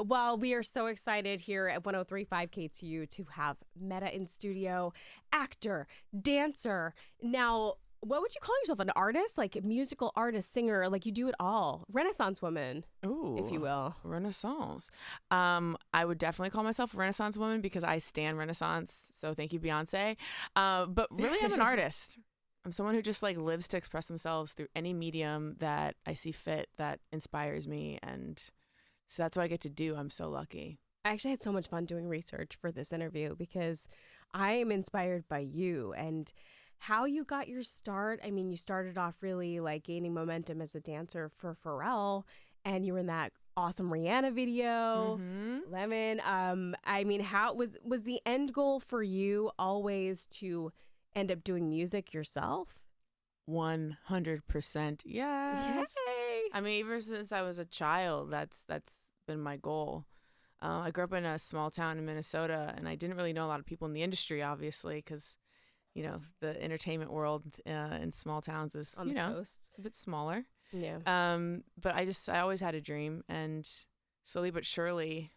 Well, we are so excited here at 103.5 KTU to have Mette in studio, actor, dancer. Now, what would you call yourself? An artist? Like a musical artist, singer, like you do it all. Renaissance woman, if you will. Renaissance. I would definitely call myself a Renaissance woman because I stan Renaissance. So thank you, Beyonce. But really, I'm an artist. I'm someone who just like lives to express themselves through any medium that I see fit that inspires me. And so that's what I get to do. I'm so lucky. I actually had so much fun doing research for this interview because I am inspired by you and how you got your start. I mean, you started off really like gaining momentum as a dancer for Pharrell, and you were in that awesome Rihanna video, Lemon. I mean, how was the end goal for you always to end up doing music yourself? 100%. Yes. Yay. I mean, ever since I was a child, that's been my goal. I grew up in a small town in Minnesota, and I didn't really know a lot of people in the industry, obviously, because, you know, the entertainment world in small towns is, On the coast. it's a bit smaller. Yeah. But I always had a dream, and slowly but surely,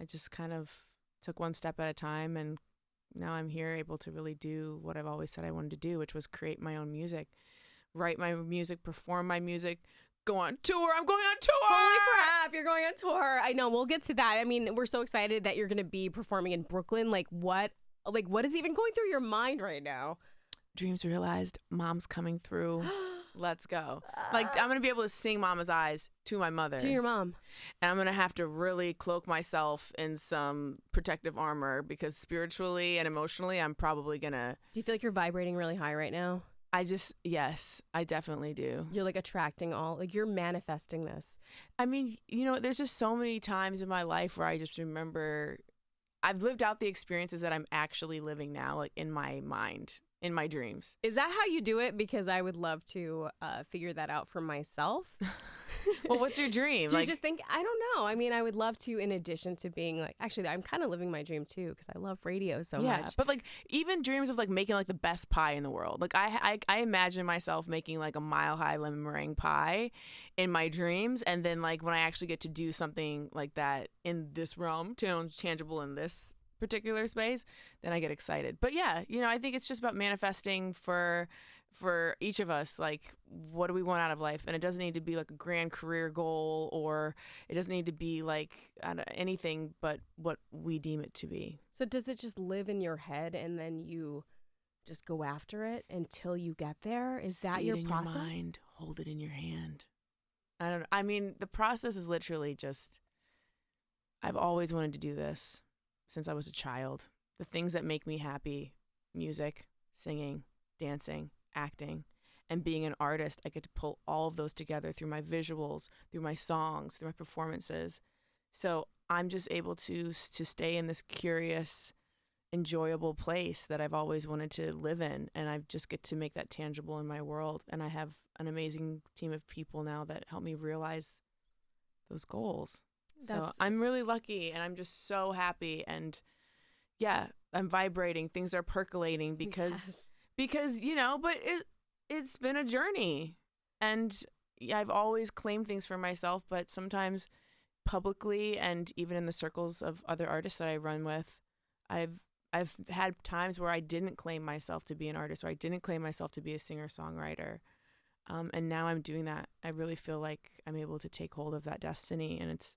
I just kind of took one step at a time, and now I'm here able to really do what I've always said I wanted to do, which was create my own music, write my music, perform my music, go on tour. I'm going on tour. Holy crap, you're going on tour. I know, we'll get to that. I mean, we're so excited that you're going to be performing in Brooklyn. Like what is even going through your mind right now? Dreams realized, mom's coming through. Let's go. Like, I'm going to be able to sing Mama's Eyes to my mother. To your mom. And I'm going to have to really cloak myself in some protective armor because spiritually and emotionally, I'm probably going to. Do you feel like you're vibrating really high right now? Yes, I definitely do. You're like attracting you're manifesting this. I mean, you know, there's just so many times in my life where I just remember I've lived out the experiences that I'm actually living now, like in my mind, in my dreams. Is that how you do it? Because I would love to figure that out for myself. Well, what's your dream? Do you just think, I don't know. I mean, I would love to, in addition to being like, actually, I'm kind of living my dream too because I love radio so much. But like even dreams of like making like the best pie in the world. Like I imagine myself making like a mile high lemon meringue pie in my dreams. And then like when I actually get to do something like that in this realm, tangible in this particular space, then I get excited. But yeah, you know, I think it's just about manifesting for each of us, like what do we want out of life? And it doesn't need to be like a grand career goal, or it doesn't need to be like anything but what we deem it to be. So does it just live in your head and then you just go after it until you get there? Is that your process? See it in your mind, hold it in your hand. I don't know. I mean, the process is literally just, I've always wanted to do this since I was a child. The things that make me happy, music, singing, dancing, acting, and being an artist, I get to pull all of those together through my visuals, through my songs, through my performances. So I'm just able to stay in this curious, enjoyable place that I've always wanted to live in, and I just get to make that tangible in my world. And I have an amazing team of people now that help me realize those goals. So I'm really lucky, and I'm just so happy, and yeah, I'm vibrating. Things are percolating because you know, but it's been a journey, and I've always claimed things for myself, but sometimes publicly and even in the circles of other artists that I run with, I've had times where I didn't claim myself to be an artist, or I didn't claim myself to be a singer-songwriter. And now I'm doing that. I really feel like I'm able to take hold of that destiny, and it's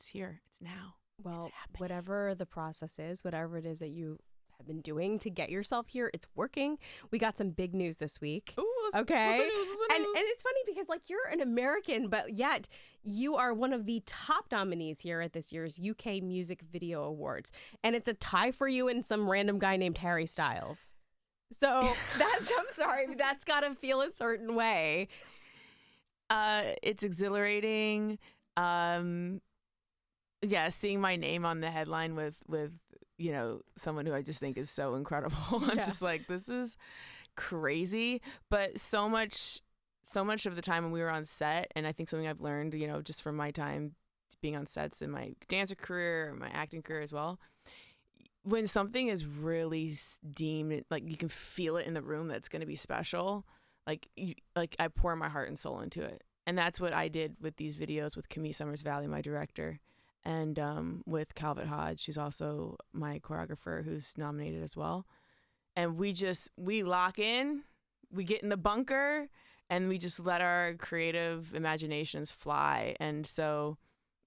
here. It's now. Well, whatever the process is, whatever it is that you have been doing to get yourself here, it's working. We got some big news this week. Ooh, okay. What's the news? And it's funny because like you're an American, but yet you are one of the top nominees here at this year's UK Music Video Awards. And it's a tie for you and some random guy named Harry Styles. So I'm sorry, that's got to feel a certain way. It's exhilarating. Yeah, seeing my name on the headline with you know, someone who I just think is so incredible. I'm just like, this is crazy. But so much of the time when we were on set, and I think something I've learned, you know, just from my time being on sets in my dancer career, my acting career as well, when something is really deemed, like you can feel it in the room that it's going to be special, like I pour my heart and soul into it. And that's what I did with these videos with Camille Summers Valley, my director. and with Calvert Hodge, who's also my choreographer, who's nominated as well. And we lock in, we get in the bunker, and we just let our creative imaginations fly. And so,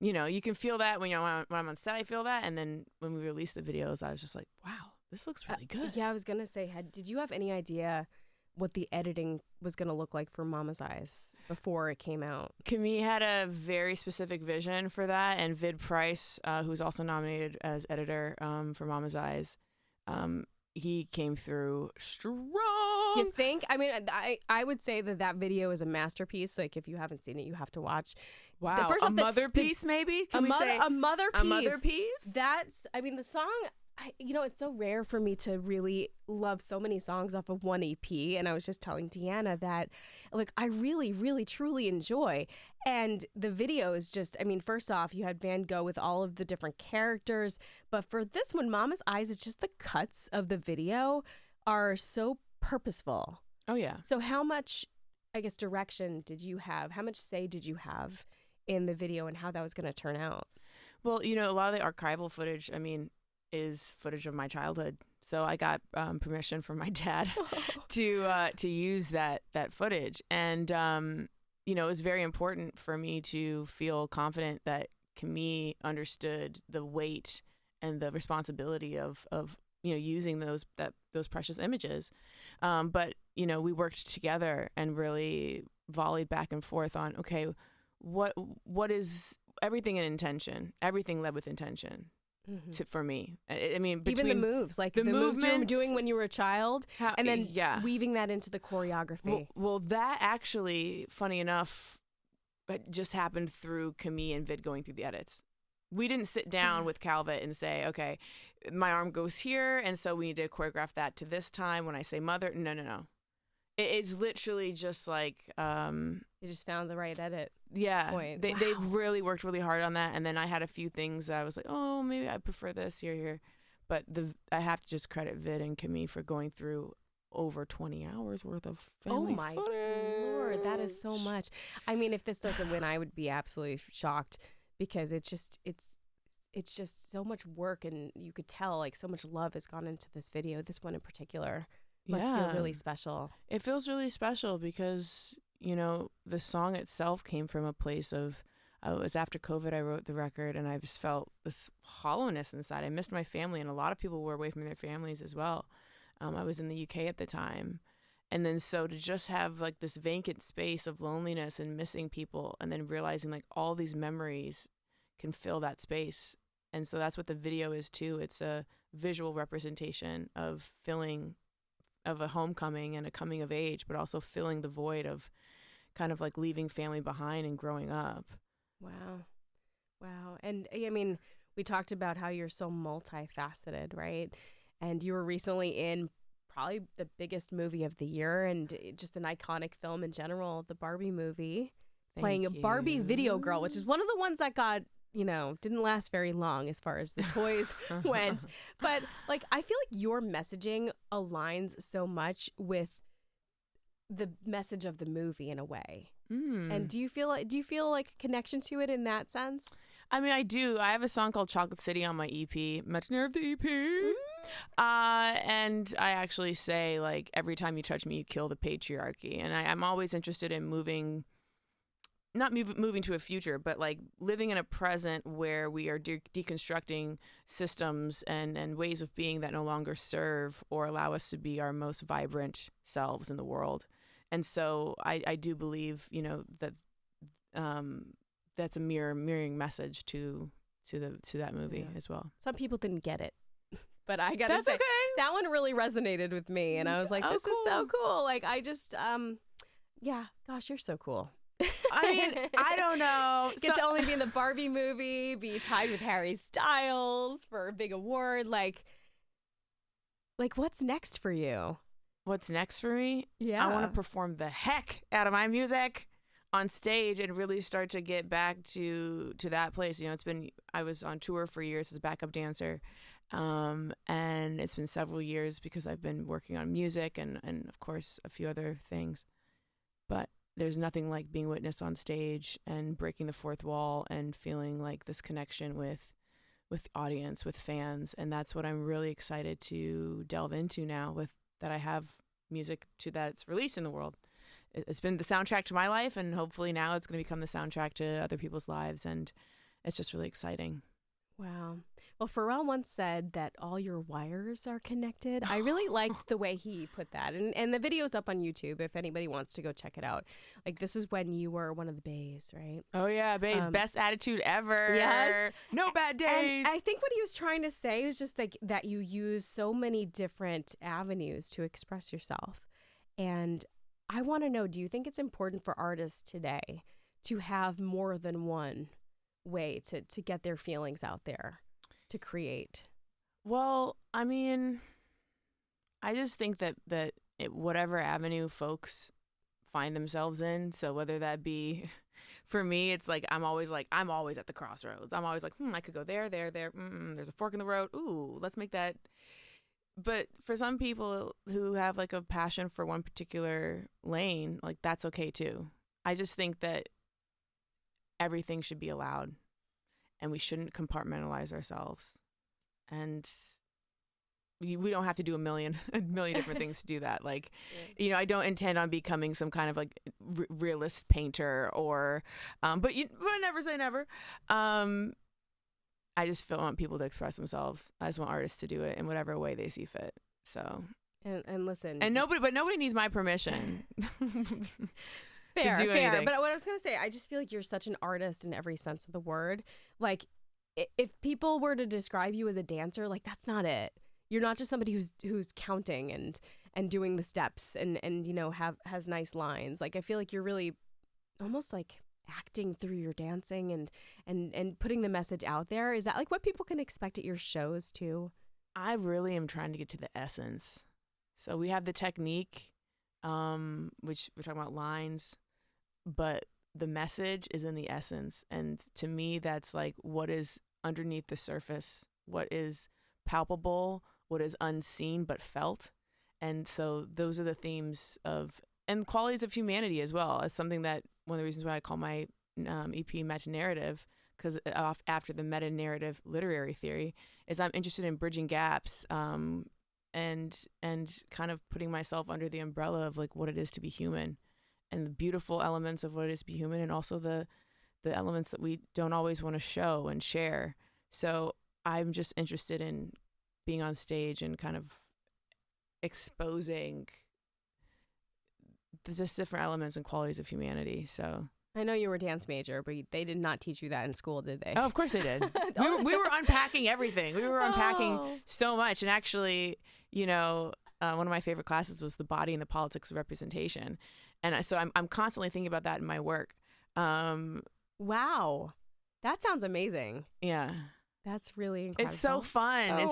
you can feel that when I'm on set, I feel that. And then when we released the videos, I was just like, wow, this looks really good. Yeah, I was going to say, did you have any idea what the editing was going to look like for Mama's Eyes before it came out? Camille had a very specific vision for that. And Vid Price, who's also nominated as editor for Mama's Eyes, he came through strong. You think? I mean, I would say that video is a masterpiece. Like, if you haven't seen it, you have to watch. Wow, a mother piece, maybe? Can we say a mother piece? A mother piece? That's, I mean, the song, it's so rare for me to really love so many songs off of one EP. And I was just telling Deanna that, like, I really, really, truly enjoy. And the video is just, I mean, first off, you had Van Gogh with all of the different characters. But for this one, Mama's Eyes, it's just the cuts of the video are so purposeful. Oh, yeah. So how much, I guess, direction did you have? How much say did you have in the video and how that was going to turn out? Well, a lot of the archival footage, I mean, is footage of my childhood. So I got permission from my dad to use that footage. And, it was very important for me to feel confident that Camille understood the weight and the responsibility of using those precious images. But, we worked together and really volleyed back and forth on, okay, what is everything in intention? Everything led with intention. Mm-hmm. For me, I mean, even the moves, like the moves you were doing when you were a child, and then weaving that into the choreography. Well, that actually, funny enough, just happened through Camille and Vid going through the edits. We didn't sit down with Calvet and say, okay, my arm goes here, and so we need to choreograph that to this time when I say mother. No. It's literally just like you just found the right edit. Yeah, point. They really worked really hard on that, and then I had a few things that I was like, oh, maybe I prefer this here, but I have to just credit Vid and Camille for going through over 20 hours worth of family footage. Oh my Lord, that is so much. I mean, if this doesn't win, I would be absolutely shocked because it's just so much work, and you could tell like so much love has gone into this video. This one in particular must feel really special. It feels really special because the song itself came from a place of, it was after COVID I wrote the record, and I just felt this hollowness inside. I missed my family, and a lot of people were away from their families as well. I was in the UK at the time. And then so to just have like this vacant space of loneliness and missing people, and then realizing like all these memories can fill that space. And so that's what the video is too. It's a visual representation of a homecoming and a coming of age, but also filling the void of kind of like leaving family behind and growing up. Wow. And I mean, we talked about how you're so multifaceted, right? And you were recently in probably the biggest movie of the year and just an iconic film in general, the Barbie movie, playing a Barbie video girl, which is one of the ones that got, didn't last very long as far as the toys went. But like, I feel like your messaging aligns so much with the message of the movie in a way. And do you feel like a connection to it in that sense? I mean, I do. I have a song called Chocolate City on my EP, Much Near of the EP. And I actually say, like, every time you touch me, you kill the patriarchy. And I'm always interested in moving to a future, but like living in a present where we are deconstructing systems and ways of being that no longer serve or allow us to be our most vibrant selves in the world. And so I do believe, that that's a mirroring message to that movie as well. Some people didn't get it, but I gotta say, okay. That one really resonated with me, and I was like, this is so cool. Like, I just, gosh, you're so cool. I mean, I don't know. Get to only be in the Barbie movie, be tied with Harry Styles for a big award. Like what's next for you? What's next for me? Yeah. I want to perform the heck out of my music on stage and really start to get back to that place. I was on tour for years as a backup dancer. And it's been several years because I've been working on music and of course a few other things. But there's nothing like being witnessed on stage and breaking the fourth wall and feeling like this connection with audience, with fans. And that's what I'm really excited to delve into now, with that I have music to that's released in the world. It's been the soundtrack to my life, and hopefully now it's going to become the soundtrack to other people's lives. And it's just really exciting. Wow. Well, Pharrell once said that all your wires are connected. I really liked the way he put that. And the video's up on YouTube if anybody wants to go check it out. Like, this is when you were one of the Bays, right? Oh, yeah. Bays, best attitude ever. Yes. No bad days. And I think what he was trying to say was just like that you use so many different avenues to express yourself. And I want to know, do you think it's important for artists today to have more than one way to get their feelings out there, to create? Well, I mean, I just think that whatever avenue folks find themselves in, so whether that be, for me, it's like I'm always at the crossroads. I'm always like, I could go there. There's a fork in the road. Ooh, let's make that. But for some people who have like a passion for one particular lane, like that's okay too. I just think that everything should be allowed, and we shouldn't compartmentalize ourselves. And we don't have to do a million different things to do that. Like, I don't intend on becoming some kind of like realist painter or, but never say never. I just want people to express themselves. I just want artists to do it in whatever way they see fit. So, and listen, and nobody needs my permission. Fair. Anything. But what I was going to say, I just feel like you're such an artist in every sense of the word. Like, if people were to describe you as a dancer, like, that's not it. You're not just somebody who's counting and doing the steps and has nice lines. Like, I feel like you're really almost like acting through your dancing and putting the message out there. Is that like what people can expect at your shows too? I really am trying to get to the essence. So we have the technique, which we're talking about lines, but the message is in the essence. And to me, that's like what is underneath the surface, what is palpable, what is unseen but felt. And so those are the themes and qualities of humanity as well. It's something that one of the reasons why I call my EP Mette narrative, because after the meta narrative literary theory, is I'm interested in bridging gaps and kind of putting myself under the umbrella of like what it is to be human, and the beautiful elements of what it is to be human, and also the elements that we don't always want to show and share. So I'm just interested in being on stage and kind of exposing just different elements and qualities of humanity. So I know you were a dance major, but they did not teach you that in school, did they? Oh, of course they did. we were unpacking everything. We were unpacking so much. And actually, one of my favorite classes was the body and the politics of representation. And so I'm constantly thinking about that in my work. Wow. That sounds amazing. Yeah. That's really incredible. It's so fun.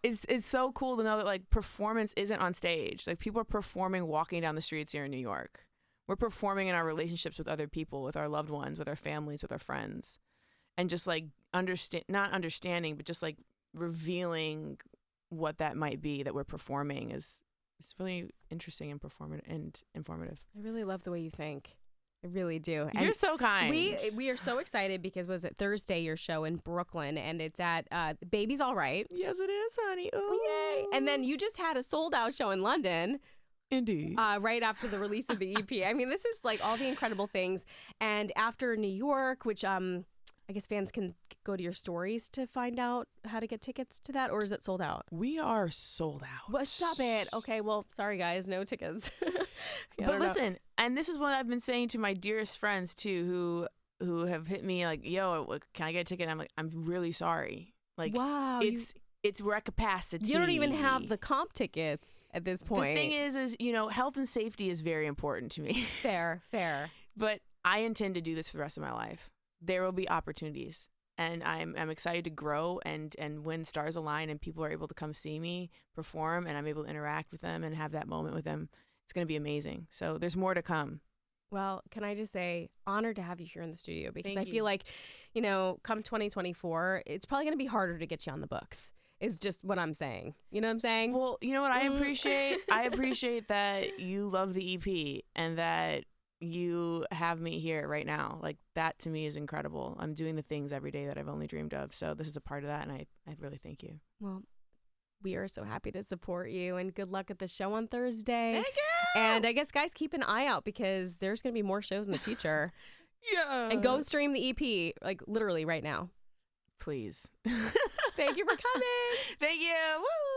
It's so cool to know that like performance isn't on stage. Like people are performing walking down the streets here in New York. We're performing in our relationships with other people, with our loved ones, with our families, with our friends. And just like not understanding, but just like revealing what that might be that we're performing it's really interesting and informative. I really love the way you think. I really do. You're And so kind. we are so excited because was it Thursday, your show in Brooklyn, and it's at Baby's All Right. Yes, it is, honey. Ooh. Yay. And then you just had a sold out show in London. Indeed. Right after the release of the EP. I mean, this is like all the incredible things. And after New York, which I guess fans can go to your stories to find out how to get tickets to that, or is it sold out? We are sold out. Well, stop it. Okay, well, sorry guys, no tickets. But listen, and this is what I've been saying to my dearest friends too, who have hit me like, yo, can I get a ticket? And I'm like, I'm really sorry. Like, wow, we're at capacity. You don't even have the comp tickets at this point. The thing is, health and safety is very important to me. Fair. But I intend to do this for the rest of my life. There will be opportunities, and I'm excited to grow, and when stars align and people are able to come see me perform, and I'm able to interact with them and have that moment with them, it's going to be amazing. So there's more to come. Well, can I just say, honored to have you here in the studio, because Thank I feel like, come 2024, it's probably going to be harder to get you on the books. Is just what I'm saying. You know what I'm saying? Well, you know what I appreciate? I appreciate that you love the EP and that you have me here right now. Like, that to me is incredible. I'm doing the things every day that I've only dreamed of. So this is a part of that, and I really thank you. Well, we are so happy to support you, and good luck at the show on Thursday. Thank you! And I guess, guys, keep an eye out because there's going to be more shows in the future. Yeah. And go stream the EP, like literally right now. Please. Thank you for coming. Thank you. Woo!